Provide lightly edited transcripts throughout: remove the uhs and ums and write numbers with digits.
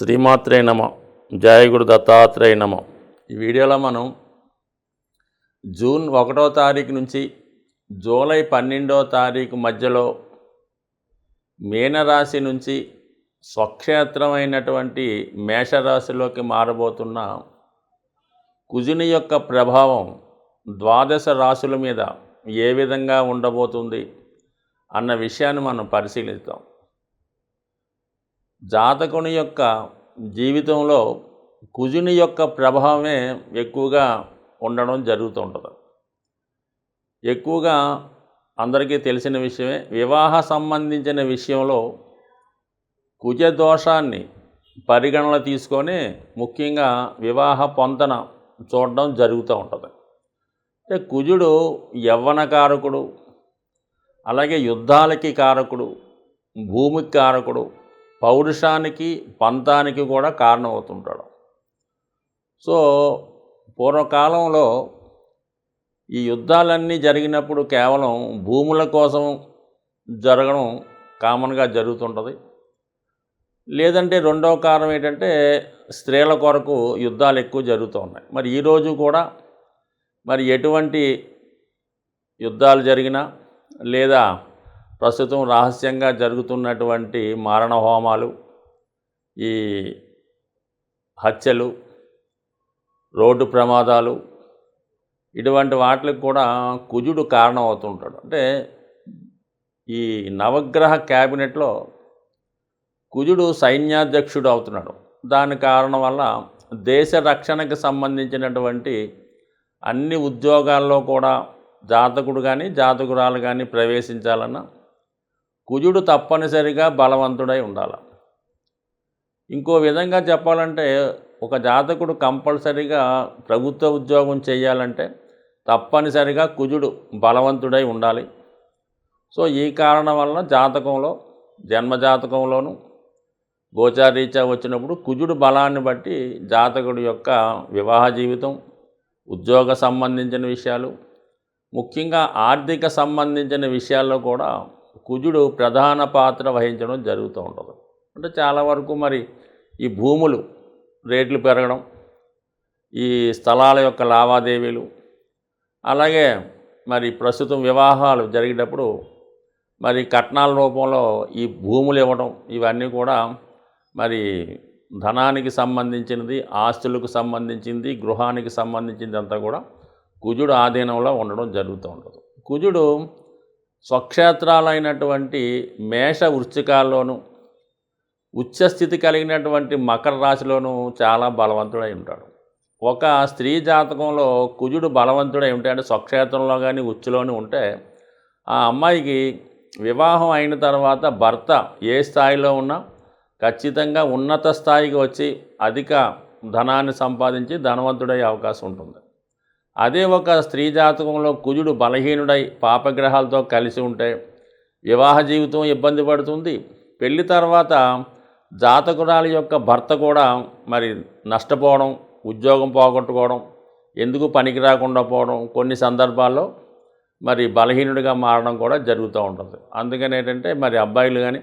శ్రీమాత్రే నమ. జయ గురు దత్తాత్రేయ నమ. ఈ వీడియోలో మనం జూన్ 1వ తారీఖు నుంచి జూలై 12వ తారీఖు మధ్యలో మీనరాశి నుంచి స్వక్షేత్రమైనటువంటి మేషరాశిలోకి మారబోతున్న కుజుని యొక్క ప్రభావం ద్వాదశ రాశుల మీద ఏ విధంగా ఉండబోతుంది అన్న విషయాన్ని మనం పరిశీలిద్దాం. జాతకుని యొక్క జీవితంలో కుజుని యొక్క ప్రభావమే ఎక్కువగా ఉండడం జరుగుతుంటుంది. ఎక్కువగా అందరికీ తెలిసిన విషయమే, వివాహ సంబంధించిన విషయంలో కుజ దోషాన్ని పరిగణన తీసుకొని ముఖ్యంగా వివాహ పొంతన చూడడం జరుగుతూ ఉంటుంది. అంటే కుజుడు యవ్వనకారకుడు, అలాగే యుద్ధాలకి కారకుడు, భూమికి కారకుడు, పౌరుషానికి పంతానికి కూడా కారణమవుతుంటాడు. సో పూర్వకాలంలో ఈ యుద్ధాలన్నీ జరిగినప్పుడు కేవలం భూముల కోసం జరగడం కామన్గా జరుగుతుంటుంది. లేదంటే రెండవ కారణం ఏంటంటే స్త్రీల కొరకు యుద్ధాలు ఎక్కువ జరుగుతూ ఉన్నాయి. మరి ఈరోజు కూడా మరి ఎటువంటి యుద్ధాలు జరిగినా లేదా ప్రస్తుతం రహస్యంగా జరుగుతున్నటువంటి మారణ హోమాలు, ఈ హత్యలు, రోడ్డు ప్రమాదాలు, ఇటువంటి వాటికి కూడా కుజుడు కారణం అవుతుంటాడు. అంటే ఈ నవగ్రహ క్యాబినెట్లో కుజుడు సైన్యాధ్యక్షుడు అవుతున్నాడు. దాని కారణం వల్ల దేశ రక్షణకు సంబంధించినటువంటి అన్ని ఉద్యోగాల్లో కూడా జాతకుడు కానీ జాతకురాలు కానీ ప్రవేశించాలన్నా కుజుడు తప్పనిసరిగా బలవంతుడై ఉండాలి. ఇంకో విధంగా చెప్పాలంటే ఒక జాతకుడు కంపల్సరిగా ప్రభుత్వ ఉద్యోగం చేయాలంటే తప్పనిసరిగా కుజుడు బలవంతుడై ఉండాలి. సో ఈ కారణం వలన జాతకంలో, జన్మజాతకంలోనూ గోచారీత్యా వచ్చినప్పుడు కుజుడు బలాన్ని బట్టి జాతకుడి యొక్క వివాహ జీవితం, ఉద్యోగ సంబంధించిన విషయాలు, ముఖ్యంగా ఆర్థిక సంబంధించిన విషయాల్లో కూడా కుజుడు ప్రధాన పాత్ర వహించడం జరుగుతూ ఉంటుంది. అంటే చాలా వరకు మరి ఈ భూములు రేట్లు పెరగడం, ఈ స్థలాల యొక్క లావాదేవీలు, అలాగే మరి ప్రస్తుతం వివాహాలు జరిగేటప్పుడు మరి కట్నాల రూపంలో ఈ భూములు ఇవ్వడం, ఇవన్నీ కూడా మరి ధనానికి సంబంధించినది, ఆస్తులకు సంబంధించింది, గృహానికి సంబంధించింది అంతా కూడా కుజుడు ఆధీనంలో ఉండడం జరుగుతూ ఉంటుంది. కుజుడు స్వక్షేత్రాలైనటువంటి మేష వృశ్చికాల్లోనూ, ఉచ్చస్థితి కలిగినటువంటి మకర రాశిలోనూ చాలా బలవంతుడై ఉంటాడు. ఒక స్త్రీ జాతకంలో కుజుడు బలవంతుడై ఉంటే, అంటే స్వక్షేత్రంలో కానీ ఉచ్చులోని ఉంటే, ఆ అమ్మాయికి వివాహం అయిన తర్వాత భర్త ఏ స్థాయిలో ఉన్నా ఖచ్చితంగా ఉన్నత స్థాయికి వచ్చి అధిక ధనాన్ని సంపాదించి ధనవంతుడయ్యే అవకాశం ఉంటుంది. అదే ఒక స్త్రీ జాతకంలో కుజుడు బలహీనుడై పాపగ్రహాలతో కలిసి ఉంటే వివాహ జీవితం ఇబ్బంది పడుతుంది. పెళ్లి తర్వాత జాతకురాలి యొక్క భర్త కూడా మరి నష్టపోవడం, ఉద్యోగం పోగొట్టుకోవడం, ఎందుకు పనికి రాకుండా పోవడం, కొన్ని సందర్భాల్లో మరి బలహీనుడిగా మారడం కూడా జరుగుతూ ఉంటుంది. అందుకని ఏంటంటే మరి అబ్బాయిలు కానీ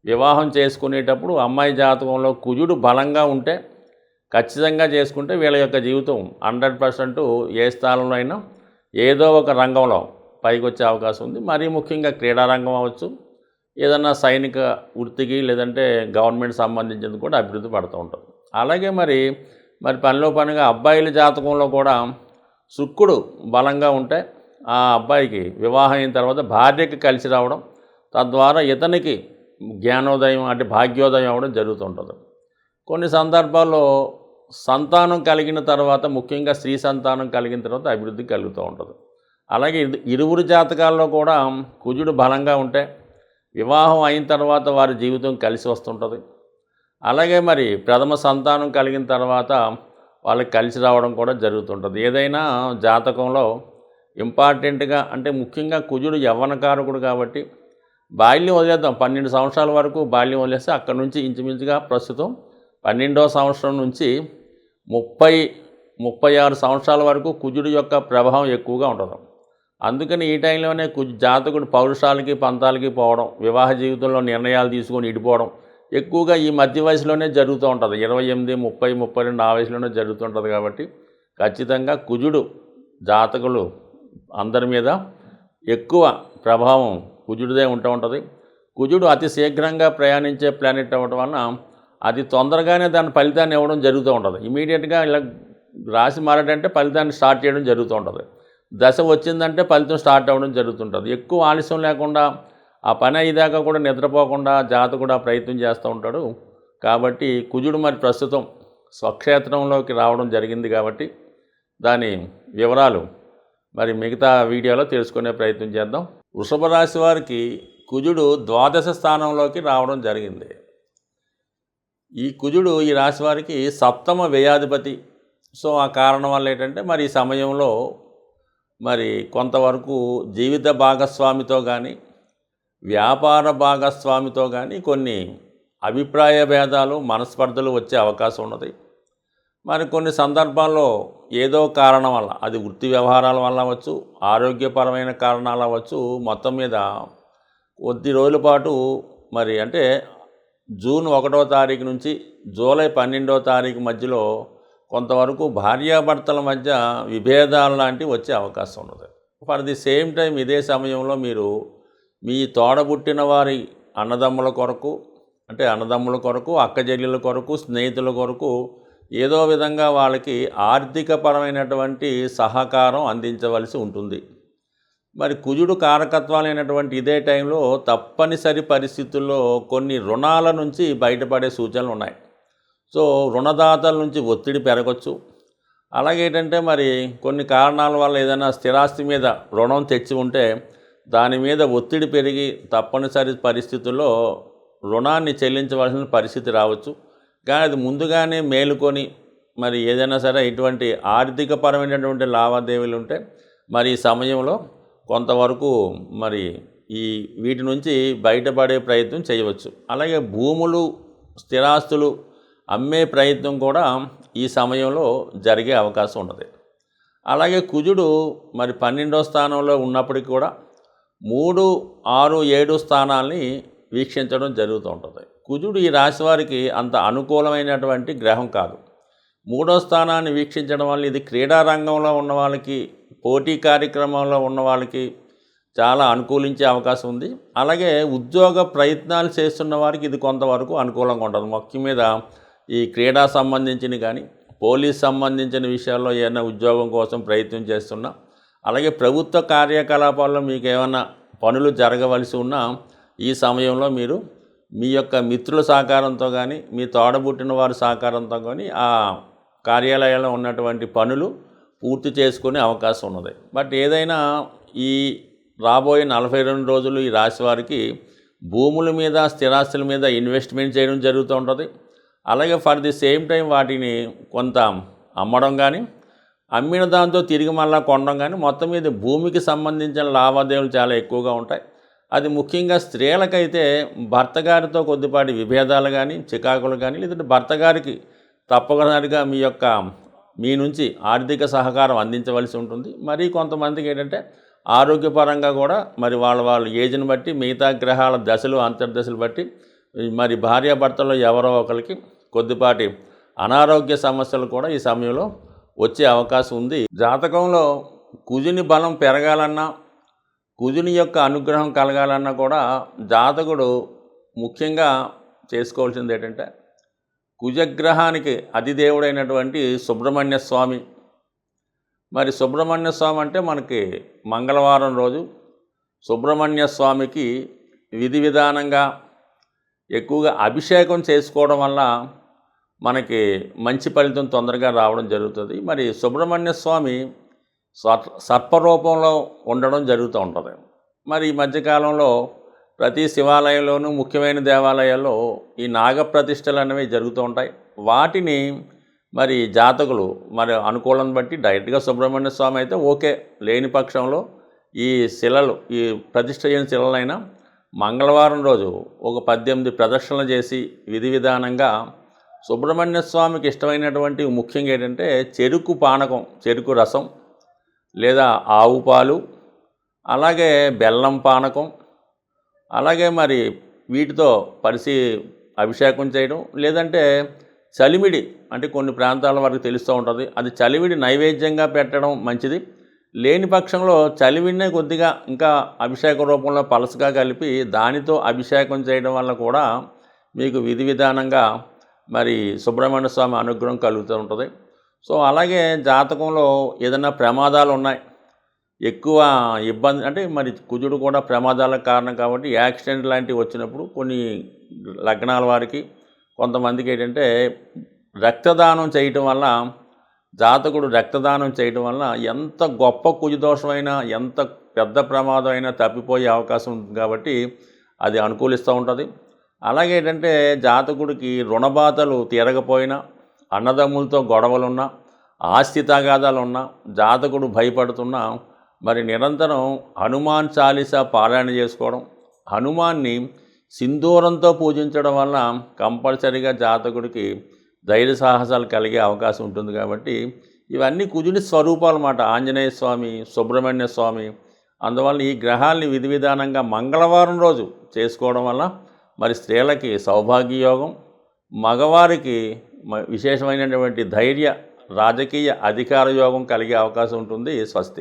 వివాహం చేసుకునేటప్పుడు అమ్మాయి జాతకంలో కుజుడు బలంగా ఉంటే ఖచ్చితంగా చేసుకుంటే వీళ్ళ యొక్క జీవితం 100% ఏ స్థానంలో అయినా ఏదో ఒక రంగంలో పైకి వచ్చే అవకాశం ఉంది. మరీ ముఖ్యంగా క్రీడారంగం అవ్వచ్చు, ఏదన్నా సైనిక వృత్తికి లేదంటే గవర్నమెంట్ సంబంధించింది కూడా అభివృద్ధి పడుతూ ఉంటుంది. అలాగే మరి పనిలో పనిగా అబ్బాయిల జాతకంలో కూడా శుక్రుడు బలంగా ఉంటే ఆ అబ్బాయికి వివాహం అయిన తర్వాత భార్యకి కలిసి రావడం, తద్వారా ఇతనికి జ్ఞానోదయం అంటే భాగ్యోదయం అవ్వడం జరుగుతుంటుంది. కొన్ని సందర్భాల్లో సంతానం కలిగిన తర్వాత, ముఖ్యంగా స్త్రీ సంతానం కలిగిన తర్వాత అభివృద్ధి కలుగుతూ ఉంటుంది. అలాగే ఇరువురు జాతకాల్లో కూడా కుజుడు బలంగా ఉంటే వివాహం అయిన తర్వాత వారి జీవితం కలిసి వస్తుంటుంది. అలాగే మరి ప్రథమ సంతానం కలిగిన తర్వాత వాళ్ళకి కలిసి రావడం కూడా జరుగుతుంటుంది. ఏదైనా జాతకంలో ఇంపార్టెంట్గా అంటే ముఖ్యంగా కుజుడు యవ్వనకారకుడు కాబట్టి బాల్యం వదిలేద్దాం, 12 సంవత్సరాల వరకు బాల్యం వదిలేస్తే అక్కడి నుంచి ఇంచుమించుగా ప్రస్తుతం 12వ సంవత్సరం నుంచి 36 సంవత్సరాల వరకు కుజుడు యొక్క ప్రభావం ఎక్కువగా ఉంటుంది. అందుకని ఈ టైంలోనే జాతకుడు పౌరుషాలకి పంతాలకి పోవడం, వివాహ జీవితంలో నిర్ణయాలు తీసుకొని ఇడిపోవడం, ఎక్కువగా ఈ మధ్య వయసులోనే జరుగుతూ ఉంటుంది. 28, 30, 32 ఆ వయసులోనే జరుగుతుంటుంది. కాబట్టి ఖచ్చితంగా కుజుడు జాతకులు అందరి మీద ఎక్కువ ప్రభావం కుజుడిదే ఉంటూ ఉంటుంది. కుజుడు అతి శీఘ్రంగా ప్రయాణించే ప్లానెట్ అవ్వడం వలన అది తొందరగానే దాని ఫలితాన్ని ఇవ్వడం జరుగుతూ ఉంటుంది. ఇమీడియట్గా ఇలా రాశి మారాడంటే ఫలితాన్ని స్టార్ట్ చేయడం జరుగుతూ ఉంటుంది. దశ వచ్చిందంటే ఫలితం స్టార్ట్ అవ్వడం జరుగుతుంటుంది. ఎక్కువ ఆలస్యం లేకుండా ఆ పని అయ్యేదాకా కూడా నిద్రపోకుండా జాతకుడు ఆ ప్రయత్నం చేస్తూ ఉంటాడు. కాబట్టి కుజుడు మరి ప్రస్తుతం స్వక్షేత్రంలోకి రావడం జరిగింది. కాబట్టి దాని వివరాలు మరి మిగతా వీడియోలో తెలుసుకునే ప్రయత్నం చేద్దాం. వృషభ రాశి వారికి కుజుడు ద్వాదశ స్థానంలోకి రావడం జరిగింది. ఈ కుజుడు ఈ రాశి వారికి సప్తమ వ్యయాధిపతి. సో ఆ కారణం వల్ల ఏంటంటే మరి ఈ సమయంలో మరి కొంతవరకు జీవిత భాగస్వామితో కానీ వ్యాపార భాగస్వామితో కానీ కొన్ని అభిప్రాయ భేదాలు మనస్పర్ధలు వచ్చే అవకాశం ఉన్నది. మరి కొన్ని సందర్భాల్లో ఏదో కారణం వల్ల, అది వృత్తి వ్యవహారాల వల్ల అవ్వచ్చు, ఆరోగ్యపరమైన కారణాలు అవ్వచ్చు, మొత్తం మీద కొద్ది రోజుల పాటు మరి అంటే జూన్ 1వ తారీఖు నుంచి జూలై 12వ తారీఖు మధ్యలో కొంతవరకు భార్యాభర్తల మధ్య విభేదాలు లాంటివి వచ్చే అవకాశం ఉన్నది. ఫర్ ది సేమ్ టైం ఇదే సమయంలో మీరు మీ తోడబుట్టిన వారి అన్నదమ్ముల కొరకు, అంటే అన్నదమ్ముల కొరకు, అక్కచెల్లెల కొరకు, స్నేహితుల కొరకు ఏదో విధంగా వాళ్ళకి ఆర్థికపరమైనటువంటి సహకారం అందించవలసి ఉంటుంది. మరి కుజుడు కారకత్వాలైనటువంటి ఇదే టైంలో తప్పనిసరి పరిస్థితుల్లో కొన్ని రుణాల నుంచి బయటపడే సూచనలు ఉన్నాయి. సో రుణదాతల నుంచి ఒత్తిడి పెరగచ్చు. అలాగే ఏంటంటే మరి కొన్ని కారణాల వల్ల ఏదైనా స్థిరాస్తి మీద రుణం తెచ్చి ఉంటే దాని మీద ఒత్తిడి పెరిగి తప్పనిసరి పరిస్థితుల్లో రుణాన్ని చెల్లించవలసిన పరిస్థితి రావచ్చు. కానీ అది ముందుగానే మేలుకొని మరి ఏదైనా సరే ఇటువంటి ఆర్థికపరమైనటువంటి లావాదేవీలు ఉంటే మరి ఈ సమయంలో కొంతవరకు మరి వీటి నుంచి బయటపడే ప్రయత్నం చేయవచ్చు. అలాగే భూములు, స్థిరాస్తులు అమ్మే ప్రయత్నం కూడా ఈ సమయంలో జరిగే అవకాశం ఉన్నది. అలాగే కుజుడు మరి 12వ స్థానంలో ఉన్నప్పటికీ కూడా 3, 6, 7 స్థానాల్ని వీక్షించడం జరుగుతూ ఉంటుంది. కుజుడు ఈ రాశి వారికి అంత అనుకూలమైనటువంటి గ్రహం కాదు. 3వ స్థానాన్ని వీక్షించడం వల్ల ఇది క్రీడా రంగంలో ఉన్న వాళ్ళకి, పోటీ కార్యక్రమంలో ఉన్న వాళ్ళకి చాలా అనుకూలించే అవకాశం ఉంది. అలాగే ఉద్యోగ ప్రయత్నాలు చేస్తున్న వారికి ఇది కొంతవరకు అనుకూలంగా ఉంటుంది. ముఖ్యం మీద ఈ క్రీడా సంబంధించిన కానీ, పోలీస్ సంబంధించిన విషయాల్లో ఏమైనా ఉద్యోగం కోసం ప్రయత్నం చేస్తున్నా, అలాగే ప్రభుత్వ కార్యకలాపాల్లో మీకు ఏమైనా పనులు జరగవలసి ఉన్నా ఈ సమయంలో మీరు మీ యొక్క మిత్రుల సహకారంతో కానీ, మీ తోడబుట్టిన వారి సహకారంతో కానీ ఆ కార్యాలయాల్లో ఉన్నటువంటి పనులు పూర్తి చేసుకునే అవకాశం ఉన్నది. బట్ ఏదైనా ఈ రాబోయే 42 రోజులు ఈ రాశి వారికి భూముల మీద, స్థిరాస్తుల మీద ఇన్వెస్ట్మెంట్ చేయడం జరుగుతూ ఉంటుంది. అలాగే ఫర్ ది సేమ్ టైం వాటిని కొంత అమ్మడం కానీ, అమ్మిన దాంతో తిరిగి మళ్ళీ కొనడం కానీ, మొత్తం మీద భూమికి సంబంధించిన లావాదేవీలు చాలా ఎక్కువగా ఉంటాయి. అది ముఖ్యంగా స్త్రీలకైతే భర్త గారితో కొద్దిపాటి విభేదాలు కానీ, చికాకులు కానీ, లేదంటే భర్త గారికి తప్పనిసరిగా మీ నుంచి ఆర్థిక సహకారం అందించవలసి ఉంటుంది. మరి కొంతమందికి ఏంటంటే ఆరోగ్యపరంగా కూడా మరి వాళ్ళ ఏజ్ని బట్టి, మిగతా గ్రహాల దశలు, అంతర్దశలు బట్టి మరి భార్యాభర్తల్లో ఎవరో ఒకరికి కొద్దిపాటి అనారోగ్య సమస్యలు కూడా ఈ సమయంలో వచ్చే అవకాశం ఉంది. జాతకంలో కుజుని బలం పెరగాలన్నా, కుజుని యొక్క అనుగ్రహం కలగాలన్నా కూడా జాతకుడు ముఖ్యంగా చేసుకోవాల్సింది ఏంటంటే కుజగ్రహానికి అధిదేవుడైనటువంటి సుబ్రహ్మణ్య స్వామి. మరి సుబ్రహ్మణ్య స్వామి అంటే మనకి మంగళవారం రోజు సుబ్రహ్మణ్య స్వామికి విధి విధానంగా ఎక్కువగా అభిషేకం చేసుకోవడం వల్ల మనకి మంచి ఫలితం తొందరగా రావడం జరుగుతుంది. మరి సుబ్రహ్మణ్య స్వామి సర్పరూపంలో ఉండడం జరుగుతూ ఉంటుంది. మరి ఈ మధ్యకాలంలో ప్రతి శివాలయంలోనూ, ముఖ్యమైన దేవాలయాల్లో ఈ నాగప్రతిష్టలు అనేవి జరుగుతూ ఉంటాయి. వాటిని మరి జాతకులు మరి అనుకూలం బట్టి డైరెక్ట్గా సుబ్రహ్మణ్య స్వామి అయితే ఓకే, లేని పక్షంలో ఈ శిలలు, ఈ ప్రతిష్ఠ చేయని శిలలైనా మంగళవారం రోజు ఒక 18 ప్రదక్షిణలు చేసి విధి విధానంగా సుబ్రహ్మణ్య స్వామికి ఇష్టమైనటువంటి ముఖ్యంగా ఏంటంటే చెరుకు పానకం, చెరుకు రసం లేదా ఆవు పాలు, అలాగే బెల్లం పానకం, అలాగే మరి వీటితో అభిషేకం చేయడం, లేదంటే చలిమిడి అంటే కొన్ని ప్రాంతాల వరకు తెలుస్తూ ఉంటుంది, అది చలివిడి నైవేద్యంగా పెట్టడం మంచిది. లేని పక్షంలో చలివిడినే కొద్దిగా ఇంకా అభిషేక రూపంలో పలసగా కలిపి దానితో అభిషేకం చేయడం వల్ల కూడా మీకు విధి విధానంగా మరి సుబ్రహ్మణ్య స్వామి అనుగ్రహం కలుగుతూ ఉంటుంది. సో అలాగే జాతకంలో ఏదైనా ప్రమాదాలు ఉన్నాయి, ఎక్కువ ఇబ్బంది అంటే మరి కుజుడు కూడా ప్రమాదాలకు కారణం కాబట్టి యాక్సిడెంట్ లాంటివి వచ్చినప్పుడు కొన్ని లగ్నాల వారికి కొంతమందికి ఏంటంటే రక్తదానం చేయటం వల్ల, జాతకుడు రక్తదానం చేయటం వల్ల ఎంత గొప్ప కుజదోషమైనా ఎంత పెద్ద ప్రమాదం అయినా తప్పిపోయే అవకాశం ఉంటుంది కాబట్టి అది అనుకూలిస్తూ ఉంటుంది. అలాగే ఏంటంటే జాతకుడికి రుణబాధలు తీరకపోయినా, అన్నదమ్ములతో గొడవలున్నా, ఆస్తి తగాదాలున్నా, జాతకుడు భయపడుతున్నా మరి నిరంతరం హనుమాన్ చాలీసా పారాయణ చేసుకోవడం, హనుమాన్ని సింధూరంతో పూజించడం వల్ల కంపల్సరీగా జాతకుడికి ధైర్య సాహసాలు కలిగే అవకాశం ఉంటుంది. కాబట్టి ఇవన్నీ కుజుడి స్వరూపాలు అన్నమాట. ఆంజనేయ స్వామి, సుబ్రహ్మణ్య స్వామి. అందువల్ల ఈ గ్రహాల్ని విధి విధానంగా మంగళవారం రోజు చేసుకోవడం వల్ల మరి స్త్రీలకి సౌభాగ్యయోగం, మగవారికి విశేషమైనటువంటి ధైర్య, రాజకీయ అధికార యోగం కలిగే అవకాశం ఉంటుంది. స్వస్తి.